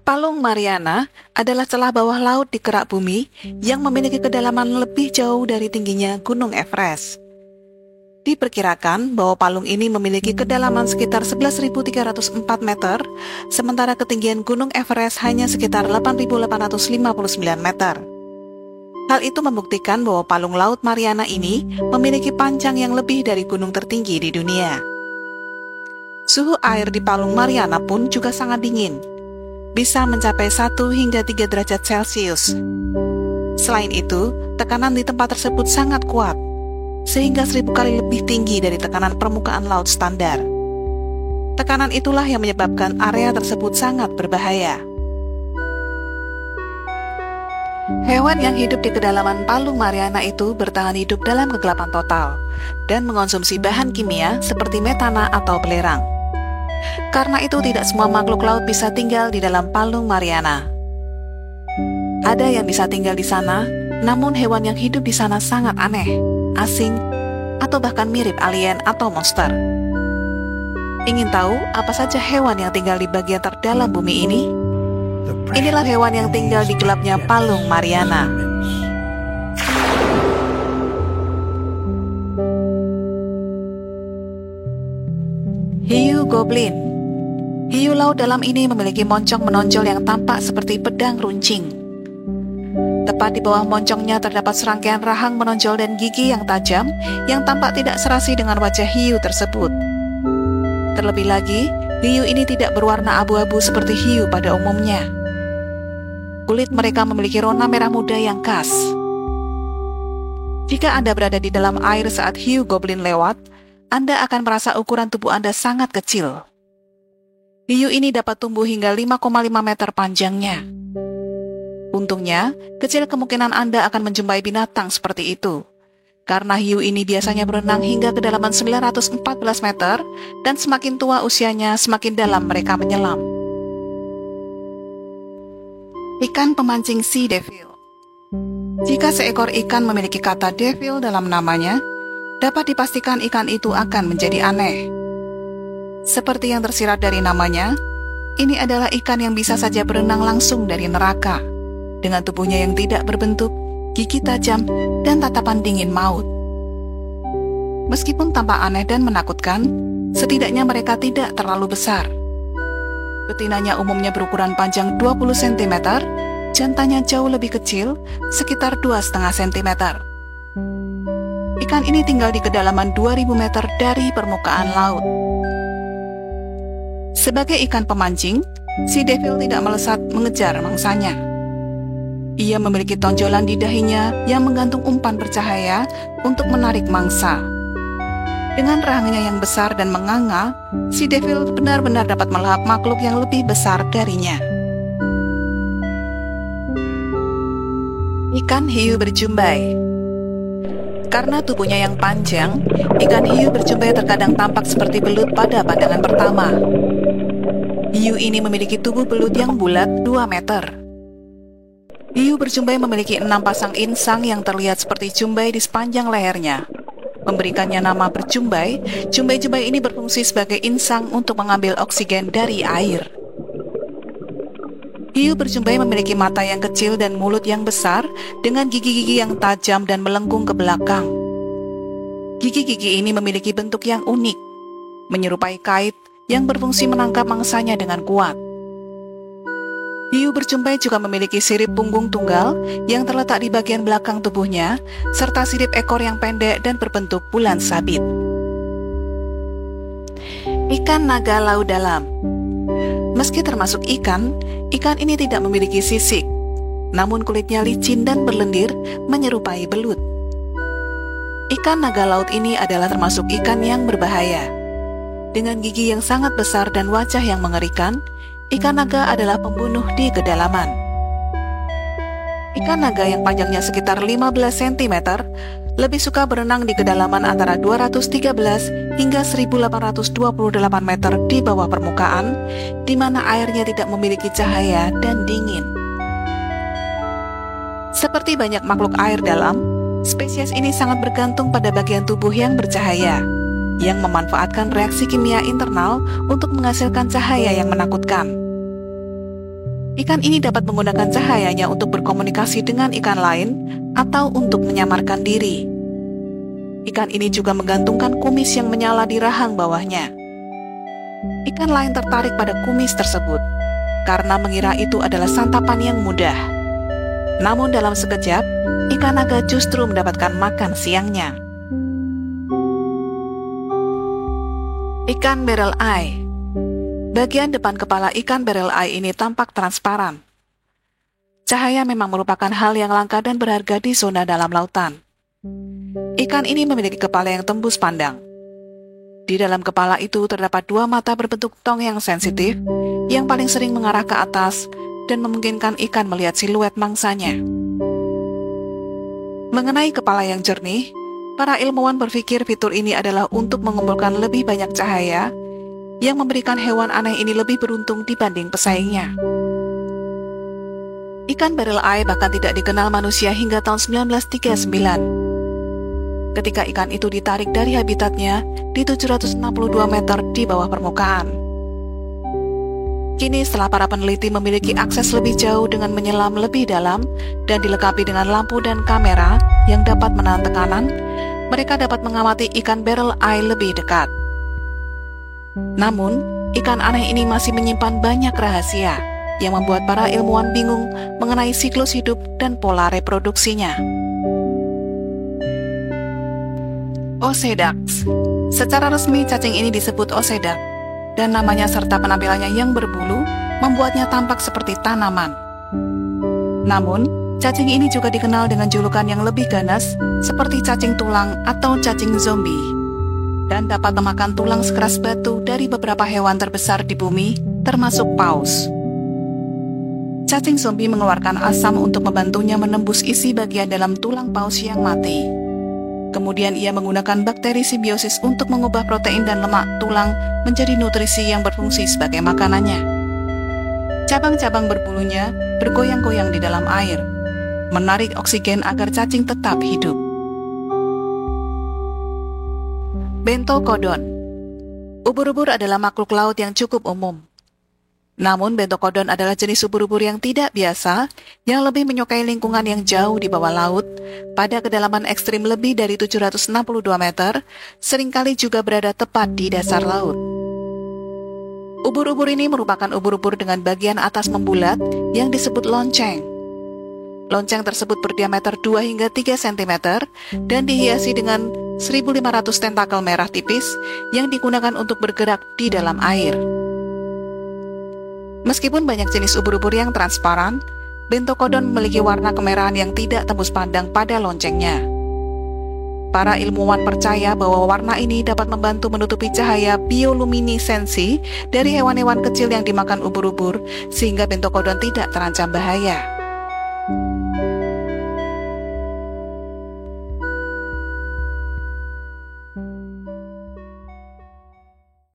Palung Mariana adalah celah bawah laut di kerak bumi yang memiliki kedalaman lebih jauh dari tingginya Gunung Everest. Diperkirakan bahwa palung ini memiliki kedalaman sekitar 11.304 meter, sementara ketinggian Gunung Everest hanya sekitar 8.859 meter. Hal itu membuktikan bahwa palung Laut Mariana ini memiliki panjang yang lebih dari gunung tertinggi di dunia. Suhu air di Palung Mariana pun juga sangat dingin, bisa mencapai 1 hingga 3 derajat Celcius. Selain itu, tekanan di tempat tersebut sangat kuat, sehingga 1000 kali lebih tinggi dari tekanan permukaan laut standar. Tekanan itulah yang menyebabkan area tersebut sangat berbahaya. Hewan yang hidup di kedalaman Palung Mariana itu bertahan hidup dalam kegelapan total dan mengonsumsi bahan kimia seperti metana atau belerang. Karena itu tidak semua makhluk laut bisa tinggal di dalam Palung Mariana. Ada yang bisa tinggal di sana, namun hewan yang hidup di sana sangat aneh, asing, atau bahkan mirip alien atau monster. Ingin tahu apa saja hewan yang tinggal di bagian terdalam bumi ini? Inilah hewan yang tinggal di gelapnya Palung Mariana. Hiu goblin. Hiu laut dalam ini memiliki moncong menonjol yang tampak seperti pedang runcing. Tepat di bawah moncongnya terdapat serangkaian rahang menonjol dan gigi yang tajam yang tampak tidak serasi dengan wajah hiu tersebut. Terlebih lagi, hiu ini tidak berwarna abu-abu seperti hiu pada umumnya. Kulit mereka memiliki rona merah muda yang khas. Jika Anda berada di dalam air saat hiu goblin lewat, Anda akan merasa ukuran tubuh Anda sangat kecil. Hiu ini dapat tumbuh hingga 5,5 meter panjangnya. Untungnya, kecil kemungkinan Anda akan menjumpai binatang seperti itu, karena hiu ini biasanya berenang hingga kedalaman 914 meter, dan semakin tua usianya, semakin dalam mereka menyelam. Ikan pemancing sea devil. Jika seekor ikan memiliki kata devil dalam namanya, dapat dipastikan ikan itu akan menjadi aneh. Seperti yang tersirat dari namanya, ini adalah ikan yang bisa saja berenang langsung dari neraka, dengan tubuhnya yang tidak berbentuk, gigi tajam, dan tatapan dingin maut. Meskipun tampak aneh dan menakutkan, setidaknya mereka tidak terlalu besar. Betinanya umumnya berukuran panjang 20 cm, jantannya jauh lebih kecil, sekitar 2,5 cm. Ikan ini tinggal di kedalaman 2000 meter dari permukaan laut. Sebagai ikan pemancing, si devil tidak melesat mengejar mangsanya. Ia memiliki tonjolan di dahinya yang menggantung umpan bercahaya untuk menarik mangsa. Dengan rahangnya yang besar dan menganga, si devil benar-benar dapat melahap makhluk yang lebih besar darinya. Ikan hiu berjumbai. Karena tubuhnya yang panjang, ikan hiu berjumbai terkadang tampak seperti belut pada pandangan pertama. Hiu ini memiliki tubuh belut yang bulat 2 meter. Hiu berjumbai memiliki 6 pasang insang yang terlihat seperti jumbai di sepanjang lehernya. Memberikannya nama berjumbai, jumbai-jumbai ini berfungsi sebagai insang untuk mengambil oksigen dari air. Hiu berjumbai memiliki mata yang kecil dan mulut yang besar dengan gigi-gigi yang tajam dan melengkung ke belakang. Gigi-gigi ini memiliki bentuk yang unik, menyerupai kait yang berfungsi menangkap mangsanya dengan kuat. Hiu berjumbai juga memiliki sirip punggung tunggal yang terletak di bagian belakang tubuhnya, serta sirip ekor yang pendek dan berbentuk bulan sabit. Ikan naga laut dalam. Meski termasuk ikan ini tidak memiliki sisik, namun kulitnya licin dan berlendir menyerupai belut. Ikan naga laut ini adalah termasuk ikan yang berbahaya. Dengan gigi yang sangat besar dan wajah yang mengerikan, ikan naga adalah pembunuh di kedalaman. Ikan naga yang panjangnya sekitar 15 cm lebih suka berenang di kedalaman antara 213 hingga 1828 meter di bawah permukaan, di mana airnya tidak memiliki cahaya dan dingin. Seperti banyak makhluk air dalam, spesies ini sangat bergantung pada bagian tubuh yang bercahaya, yang memanfaatkan reaksi kimia internal untuk menghasilkan cahaya yang menakutkan. Ikan ini dapat menggunakan cahayanya untuk berkomunikasi dengan ikan lain atau untuk menyamarkan diri. Ikan ini juga menggantungkan kumis yang menyala di rahang bawahnya. Ikan lain tertarik pada kumis tersebut karena mengira itu adalah santapan yang mudah. Namun dalam sekejap, ikan naga justru mendapatkan makan siangnya. Ikan barrel eye. Bagian depan kepala ikan barrel eye ini tampak transparan. Cahaya memang merupakan hal yang langka dan berharga di zona dalam lautan. Ikan ini memiliki kepala yang tembus pandang. Di dalam kepala itu terdapat dua mata berbentuk tong yang sensitif, yang paling sering mengarah ke atas dan memungkinkan ikan melihat siluet mangsanya. Mengenai kepala yang jernih, para ilmuwan berpikir fitur ini adalah untuk mengumpulkan lebih banyak cahaya yang memberikan hewan aneh ini lebih beruntung dibanding pesaingnya. Ikan barrel eye bahkan tidak dikenal manusia hingga tahun 1939. Ketika ikan itu ditarik dari habitatnya di 762 meter di bawah permukaan. Kini setelah para peneliti memiliki akses lebih jauh dengan menyelam lebih dalam dan dilengkapi dengan lampu dan kamera yang dapat menahan tekanan, mereka dapat mengamati ikan barrel eye lebih dekat. Namun, ikan aneh ini masih menyimpan banyak rahasia yang membuat para ilmuwan bingung mengenai siklus hidup dan pola reproduksinya. Osedax. Secara resmi cacing ini disebut Osedax, dan namanya serta penampilannya yang berbulu membuatnya tampak seperti tanaman. Namun, cacing ini juga dikenal dengan julukan yang lebih ganas seperti cacing tulang atau cacing zombie, dan dapat memakan tulang sekeras batu dari beberapa hewan terbesar di bumi, termasuk paus. Cacing zombie mengeluarkan asam untuk membantunya menembus isi bagian dalam tulang paus yang mati. Kemudian ia menggunakan bakteri simbiosis untuk mengubah protein dan lemak tulang menjadi nutrisi yang berfungsi sebagai makanannya. Cabang-cabang berbulunya bergoyang-goyang di dalam air, menarik oksigen agar cacing tetap hidup. Bentokodon. Ubur-ubur adalah makhluk laut yang cukup umum. Namun bentokodon adalah jenis ubur-ubur yang tidak biasa, yang lebih menyukai lingkungan yang jauh di bawah laut, pada kedalaman ekstrim lebih dari 762 meter, seringkali juga berada tepat di dasar laut. Ubur-ubur ini merupakan ubur-ubur dengan bagian atas membulat yang disebut lonceng. Lonceng tersebut berdiameter 2 hingga 3 cm dan dihiasi dengan 1.500 tentakel merah tipis yang digunakan untuk bergerak di dalam air. Meskipun banyak jenis ubur-ubur yang transparan, bentokodon memiliki warna kemerahan yang tidak tembus pandang pada loncengnya. Para ilmuwan percaya bahwa warna ini dapat membantu menutupi cahaya bioluminesensi dari hewan-hewan kecil yang dimakan ubur-ubur, sehingga bentokodon tidak terancam bahaya.